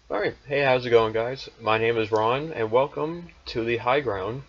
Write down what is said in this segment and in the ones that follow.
Alright, hey, how's it going, guys? My name is Ron, and welcome to the High Ground.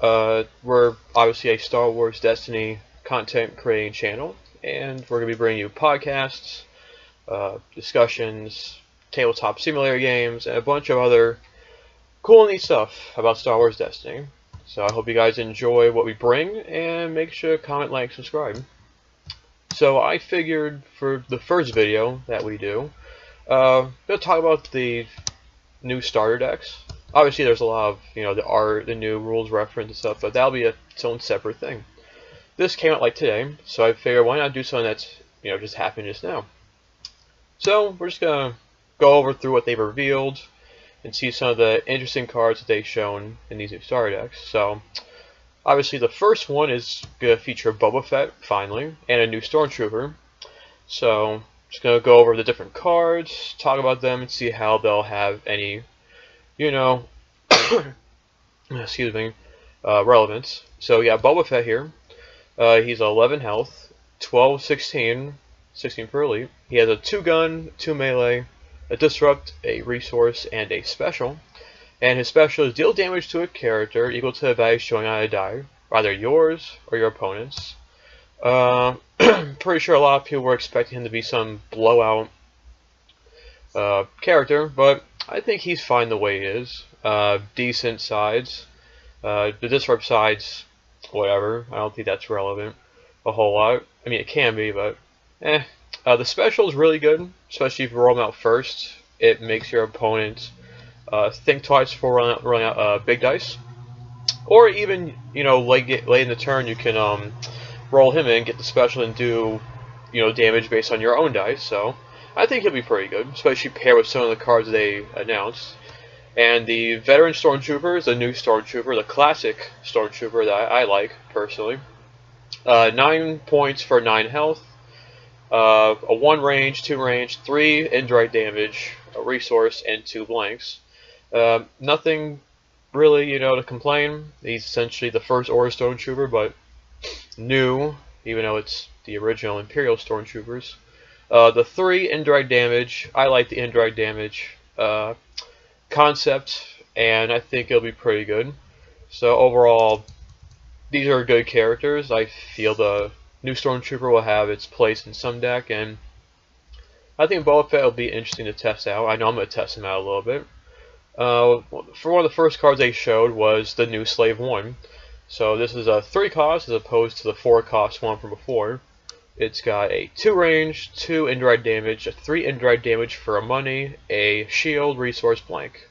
We're obviously a Star Wars Destiny content creating channel, and we're going to be bringing you podcasts, discussions, tabletop simulator games, and a bunch of other cool and neat stuff about Star Wars Destiny. So I hope you guys enjoy what we bring, and make sure to comment, like, subscribe. So I figured for the first video that we do, we'll talk about the new starter decks. Obviously, there's a lot of the art, the new rules reference and stuff, but that'll be its own separate thing. This came out like today, so I figured why not do something that's just happened just now. So we're just gonna go over through what they've revealed and see some of the interesting cards that they've shown in these new starter decks. So obviously, the first one is gonna feature Boba Fett finally and a new Stormtrooper. So just going to go over the different cards, talk about them, and see how they'll have any, excuse me, relevance. So yeah, Boba Fett here. He's 11 health, 12, 16 per elite. He has a 2-gun, 2 melee, a disrupt, a resource, and a special. And his special is deal damage to a character equal to the value showing on a die, either yours or your opponent's. Pretty sure a lot of people were expecting him to be some blowout character, but I think he's fine the way he is. Decent sides. The disrupt sides, whatever. I don't think that's relevant a whole lot. I mean, it can be, but eh. The special is really good, especially if you roll them out first. It makes your opponent think twice before rolling out big dice. Or even, late in the turn, you can roll him in, get the special, and do damage based on your own dice. So I think he'll be pretty good, especially paired with some of the cards they announced. And the veteran Stormtrooper is a new Stormtrooper, the classic Stormtrooper that I like personally. 9 points for 9 health, a 1 range, 2 range, 3 indirect damage, a resource, and 2 blanks. Nothing really to complain. He's essentially the first Order Stormtrooper, but new, even though it's the original Imperial Stormtroopers. The 3 indirect damage, I like the indirect damage concept, and I think it'll be pretty good. So overall, these are good characters. I feel the new Stormtrooper will have its place in some deck, and I think Boba Fett will be interesting to test out. I know I'm going to test him out a little bit. For one of the first cards they showed was the new Slave 1. So this is a 3 cost as opposed to the 4 cost one from before. It's got a 2 range, 2 indirect damage, a 3 indirect damage for a money, a shield, resource, blank.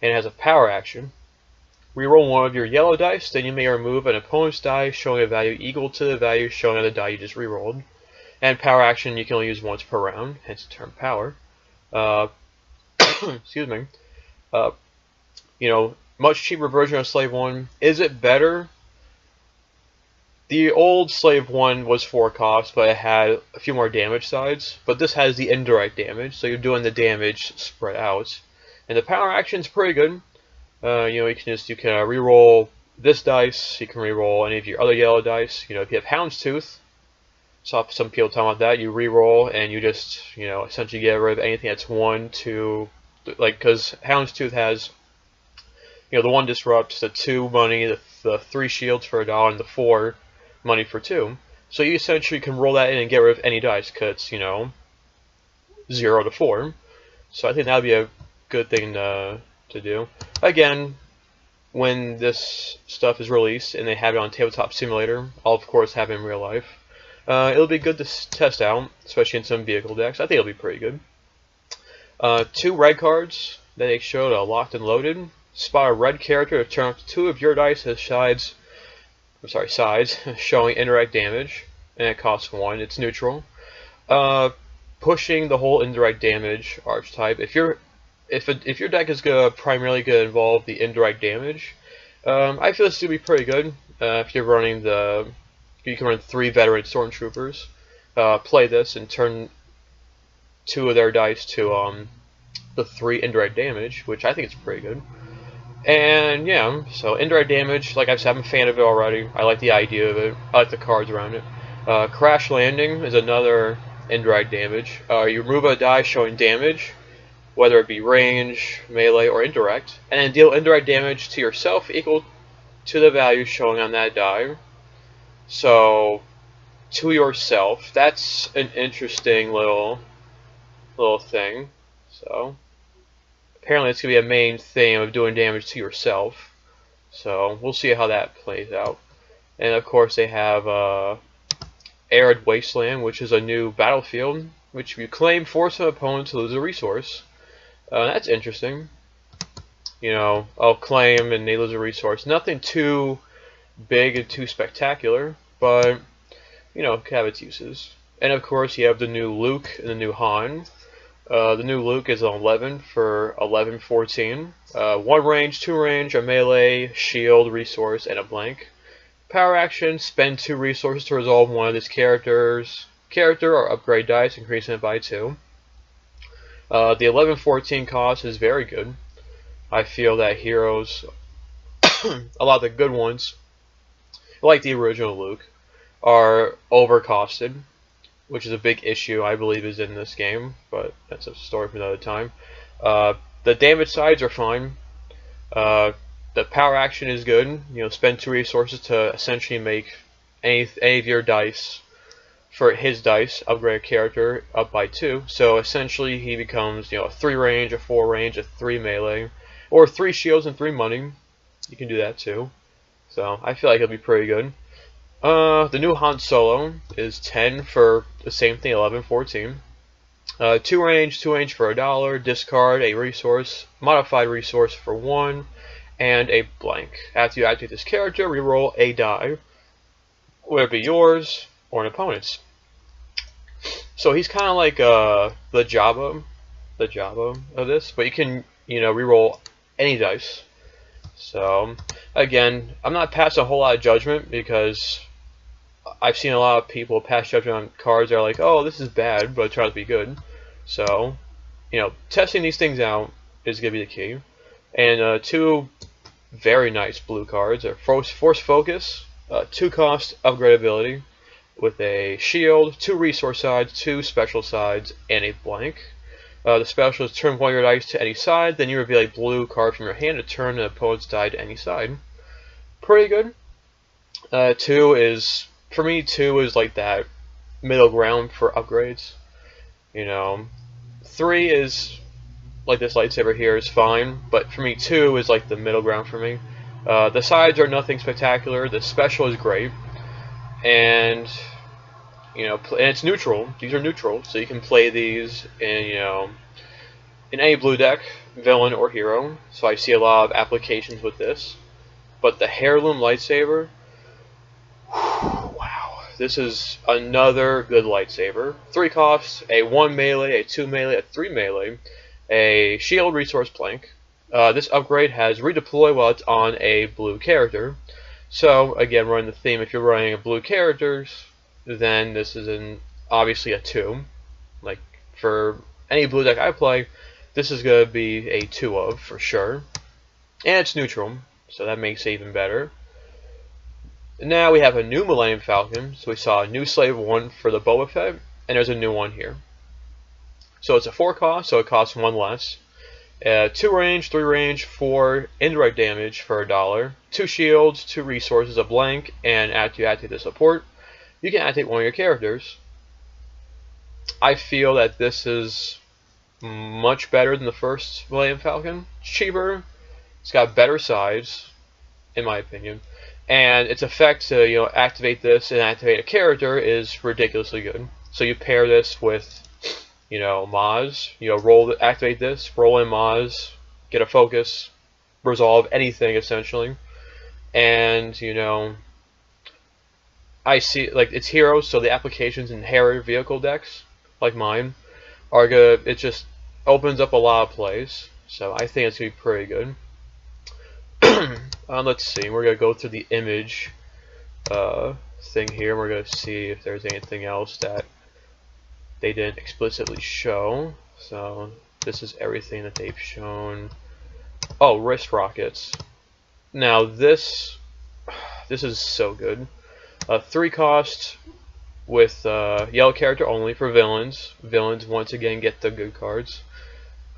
And it has a power action. Reroll one of your yellow dice, then you may remove an opponent's die showing a value equal to the value shown on the die you just rerolled. And power action you can only use once per round, hence the term power. Excuse me. Much cheaper version of Slave 1. Is it better? The old Slave 1 was 4 cost, but it had a few more damage sides. But this has the indirect damage, so you're doing the damage spread out. And the power action is pretty good. You can reroll this dice. You can reroll any of your other yellow dice. If you have Houndstooth, saw some people talking about that. You reroll and you just essentially get rid of anything that's 1, 2, because Houndstooth has the 1 disrupt, the 2 money, the 3 shields for $1, and the 4 money for 2. So you essentially can roll that in and get rid of any dice, because it's 0 to 4. So I think that would be a good thing to do. Again, when this stuff is released and they have it on Tabletop Simulator, I'll of course have it in real life. It'll be good to test out, especially in some vehicle decks. I think it'll be pretty good. 2 red cards that they showed locked and loaded. Spot a red character to turn up to 2 of your dice as sides showing indirect damage, and it costs 1. It's neutral. Pushing the whole indirect damage archetype. If your deck is primarily going to involve the indirect damage, I feel this will be pretty good. If you're running you can run 3 veteran Stormtroopers. Play this and turn 2 of their dice to the 3 indirect damage, which I think is pretty good. And yeah, so indirect damage, like I said, I'm a fan of it already. I like the idea of it. I like the cards around it. Crash Landing is another indirect damage. You remove a die showing damage, whether it be range, melee, or indirect, and then deal indirect damage to yourself equal to the value showing on that die. So, to yourself, that's an interesting little thing. So, apparently it's going to be a main theme of doing damage to yourself. So, we'll see how that plays out. And of course they have Arid Wasteland, which is a new battlefield, which if you claim, force an opponent to lose a resource. That's interesting. You know, I'll claim and they lose a resource. Nothing too big and too spectacular, but, you know, it can have its uses. And of course you have the new Luke and the new Han. The new Luke is an 11 for 11-14. 1 range, 2 range, a melee, shield, resource, and a blank. Power action, spend 2 resources to resolve one of this character or upgrade dice, increasing it by 2. The 11-14 cost is very good. I feel that heroes, a lot of the good ones, like the original Luke, are overcosted, which is a big issue I believe is in this game, but that's a story for another time. The damage sides are fine. The power action is good. You know, spend 2 resources to essentially make any of your dice, for his dice, upgrade a character up by 2. So essentially he becomes, you know, a 3 range, a 4 range, a 3 melee, or 3 shields and 3 money. You can do that too. So I feel like it'll be pretty good. The new Han Solo is 10 for the same thing, 11-14. 2 range for $1. Discard a resource, modified resource for 1. And a blank. After you activate this character, reroll a die, whether it be yours or an opponent's. So he's kind of like the Jabba of this, but you can, you know, reroll any dice. So again, I'm not passing a whole lot of judgment because I've seen a lot of people pass judgment on cards that are like, oh, this is bad, but it turns out to be good. So, you know, testing these things out is going to be the key. And 2 very nice blue cards are Force Focus, 2 cost upgrade ability with a shield, 2 resource sides, 2 special sides, and a blank. The special is turn one of your dice to any side, then you reveal a blue card from your hand to turn an opponent's die to any side. Pretty good. 2 is, for me, 2 is like that middle ground for upgrades. You know, 3 is like this lightsaber here is fine, but for me 2 is like the middle ground for me. The sides are nothing spectacular. The special is great, and you know, and it's neutral. These are neutral, so you can play these in, you know, in any blue deck, villain or hero. So I see a lot of applications with this. But the heirloom lightsaber, wow, this is another good lightsaber. 3 costs, a 1 melee, a 2 melee, a 3 melee. A shield resource blank. This upgrade has redeploy while it's on a blue character. So again, running the theme, if you're running a blue characters, then this is obviously a 2. Like for any blue deck I play, this is going to be a 2 of for sure. And it's neutral, so that makes it even better. Now we have a new Millennium Falcon. So we saw a new Slave 1 for the Boba Fett, and there's a new one here. So it's a 4 cost, so it costs 1 less. 2 range, 3 range, 4 indirect damage for $1. 2 shields, 2 resources, a blank, and after you activate the support, you can activate one of your characters. I feel that this is much better than the first Millennium Falcon. It's cheaper, it's got better size, in my opinion, and its effect to, you know, activate this and activate a character is ridiculously good. So you pair this with, you know, Maz, you know, activate this, roll in Maz, get a focus, resolve anything essentially, and you know, I see like it's heroes, so the applications in Harrier vehicle decks like mine are good. It just opens up a lot of plays, so I think it's gonna be pretty good. Let's see, we're gonna go through the image thing here. We're gonna see if there's anything else that they didn't explicitly show. So this is everything that they've shown. Oh, wrist rockets. Now this is so good. 3 cost with yellow character only for villains. Villains once again get the good cards.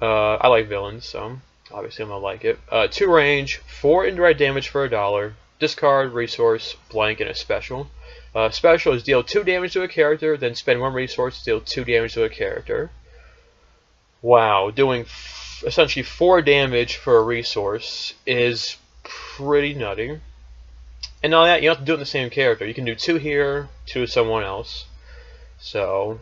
I like villains, so obviously I'm gonna like it. 2 range, 4 indirect damage for $1. Discard, resource, blank, and a special. Special is deal 2 damage to a character, then spend 1 resource to deal 2 damage to a character. Wow, doing essentially 4 damage for a resource is pretty nutty. And all that, you don't have to do it in the same character. You can do 2 here, 2 to someone else. So,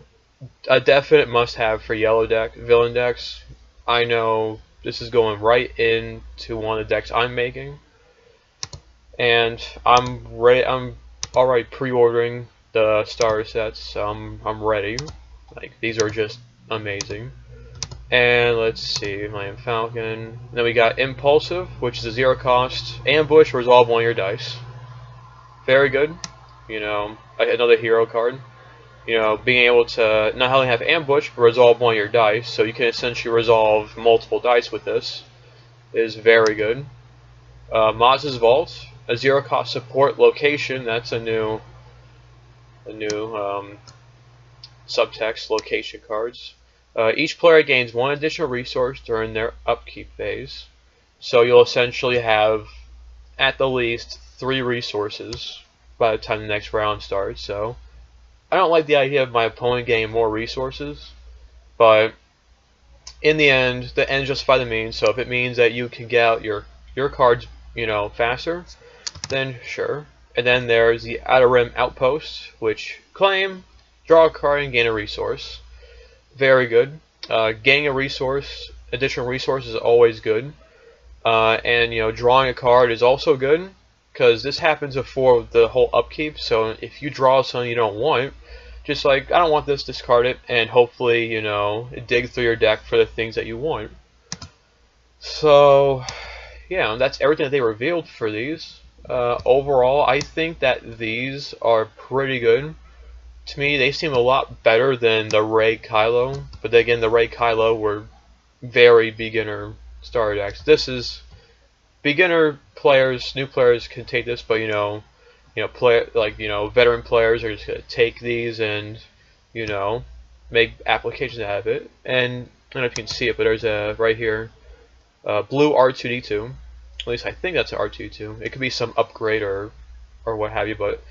a definite must-have for yellow deck, villain decks. I know this is going right into one of the decks I'm making. And I'm ready. I'm already pre-ordering the starter sets. I'm ready. Like, these are just amazing. And let's see, Millennium Falcon. Then we got Impulsive, which is a 0 cost. Ambush, resolve 1 of your dice. Very good. You know, another hero card. You know, being able to not only have Ambush, but resolve 1 of your dice. So you can essentially resolve multiple dice with this. Is very good. Maz's Vault, a 0 cost support location. That's a new subtext, location cards. Each player gains 1 additional resource during their upkeep phase. So you'll essentially have at the least 3 resources by the time the next round starts. So I don't like the idea of my opponent getting more resources, but in the end justify the means. So if it means that you can get out your cards, you know, faster, then sure. And then there's the Outer Rim Outpost, which claim, draw a card, and gain a resource. Very good. Gaining a resource, additional resource is always good. And you know, drawing a card is also good, because this happens before the whole upkeep. So if you draw something you don't want, just like, I don't want this, discard it, and hopefully, you know, dig through your deck for the things that you want. So yeah, that's everything that they revealed for these. Overall, I think that these are pretty good. To me, they seem a lot better than the Rey Kylo, but again, the Rey Kylo were very beginner starter decks. This is beginner players, new players can take this, but veteran players are just gonna take these and, you know, make applications out of it. And I don't know if you can see it, but there's a right here, blue R2D2. At least I think that's an R2D2. It could be some upgrade or what have you, but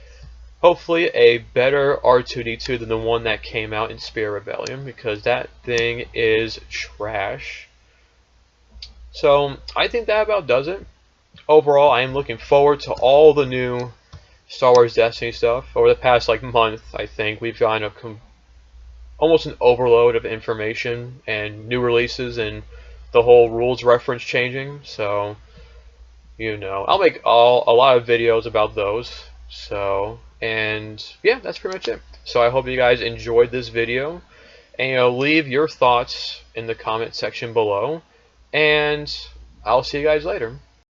hopefully a better R2D2 than the one that came out in Spirit Rebellion, because that thing is trash. So I think that about does it. Overall, I am looking forward to all the new Star Wars Destiny stuff. Over the past month, I think we've gotten almost an overload of information and new releases and the whole rules reference changing. So, you know, I'll make a lot of videos about those. So, and yeah, that's pretty much it. So I hope you guys enjoyed this video, and you know, leave your thoughts in the comment section below, and I'll see you guys later.